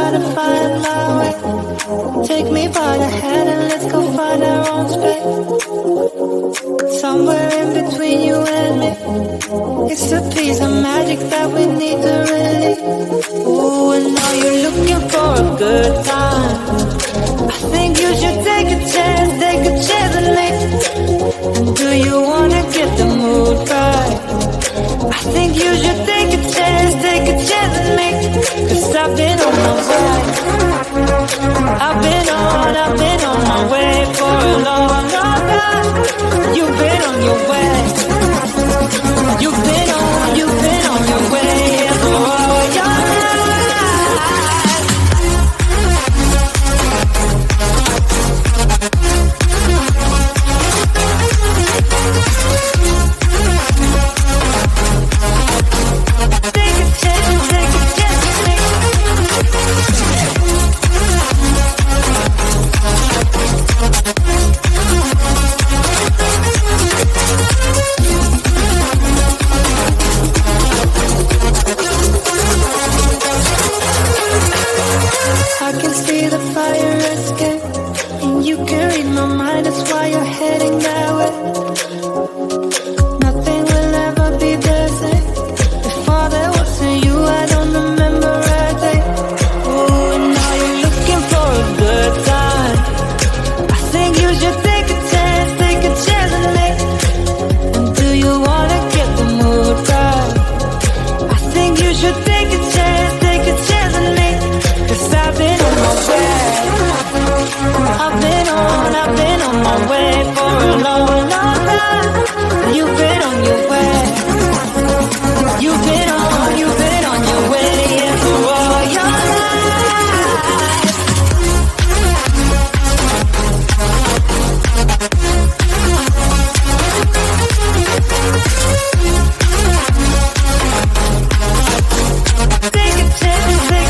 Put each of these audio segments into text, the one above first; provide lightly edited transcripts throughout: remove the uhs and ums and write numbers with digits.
try to find my way. Take me by the hand and let's go find our own space. Somewhere in between you and me, it's a piece of magic that we need to release. Ooh, and now you're looking for a good time. I think you should take a chance with me. And do you wanna get the mood right? I think you should take a chance with me. 'Cause I've been on my way. I've been on my way for a long, long time. You've been on your way. You've been on your way for all your life. Take a chance with me. I can see the fire escape, and you can read my mind, that's why you're heading that way. Nothing will ever be the same. Before there wasn't you, I don't remember a day. Oh, and now you're looking for a good time. I think you should take a chance with me. And do you wanna get the mood right? I think you should take a chance with me. 'Cause I've been on my way. I've been on my way for a long, long time. You've been on your way. You've been on your way, yeah, for all your life. Take a chance with me.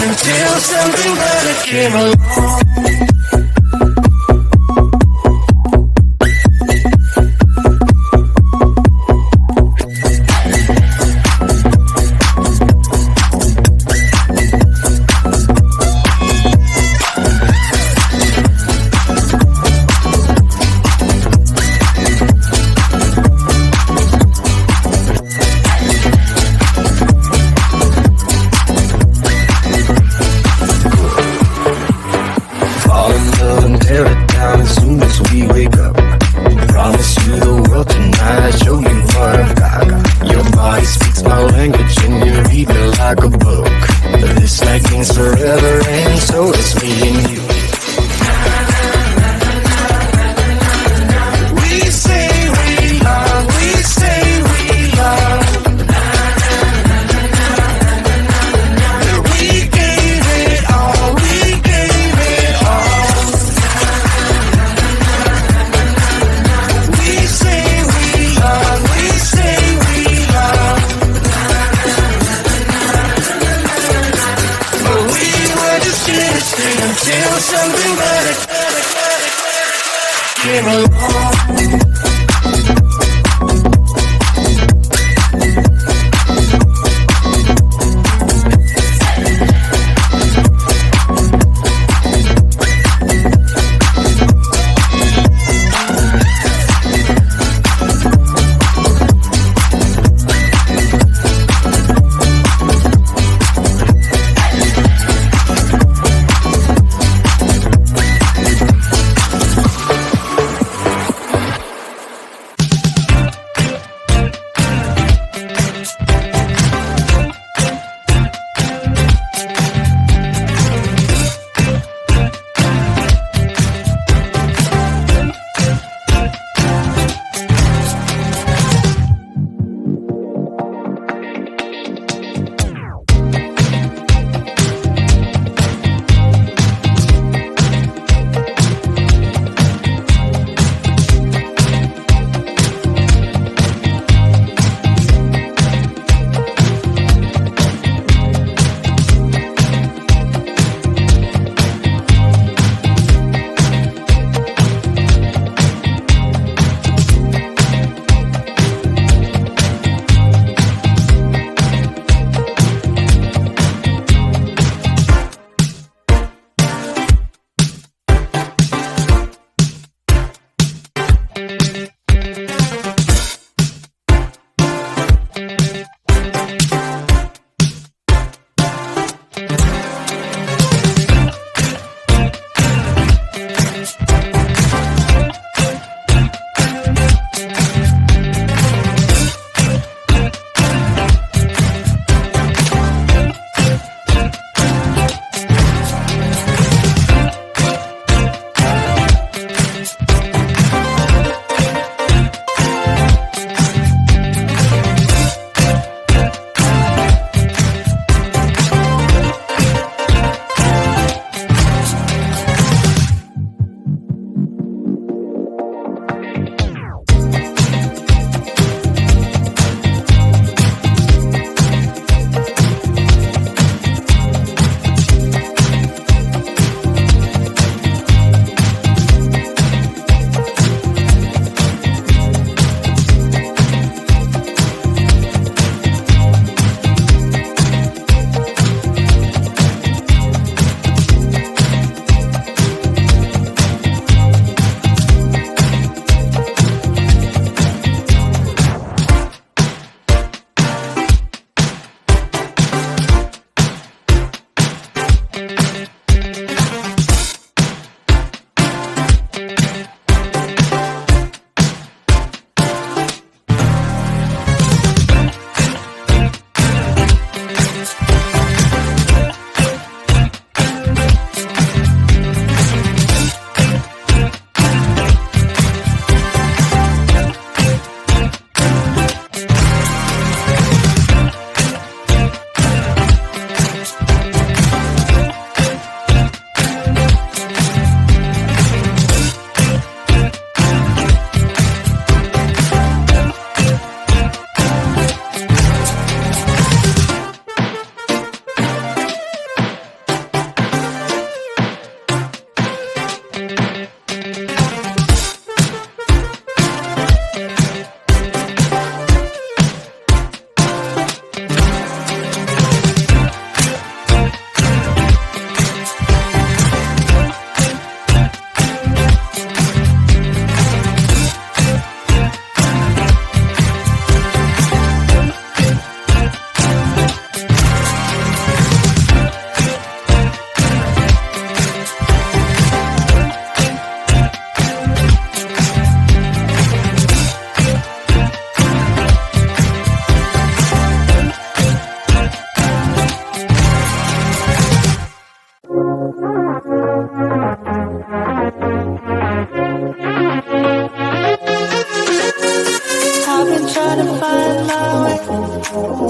Until something better came along. came along.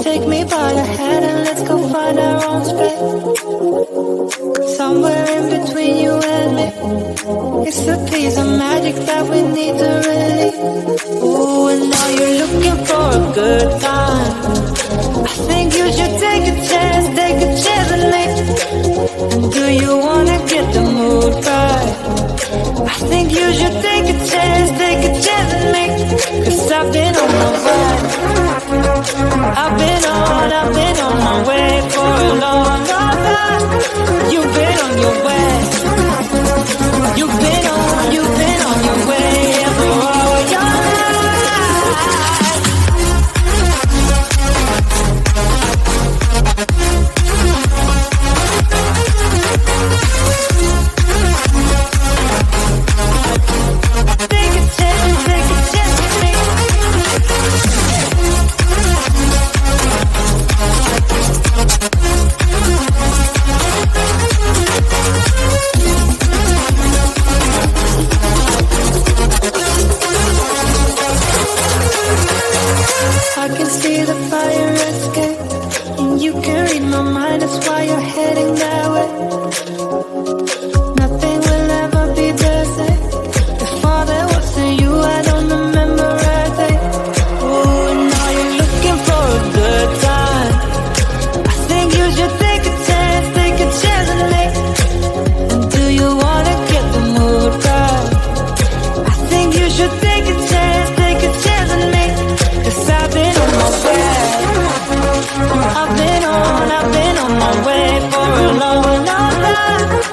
Take me by the hand and let's go find our own space. Somewhere in between you and me. It's a piece of magic that we need to release. Ooh, and now you're looking for a good time. I think you should take a chance with me. And do you wanna get the mood right? I think you should take a chance. I can see the fire escape, and you can read my mind, that's why you're heading that way. Nothing will ever be the same. If all there was to you, I don't remember a day. Oh, and now you're looking for a good time. I think you should take a chance on me. And do you wanna get the mood right? I think you should take a chance on me. 'Cause I've been on my way. I've been on my way for a long time.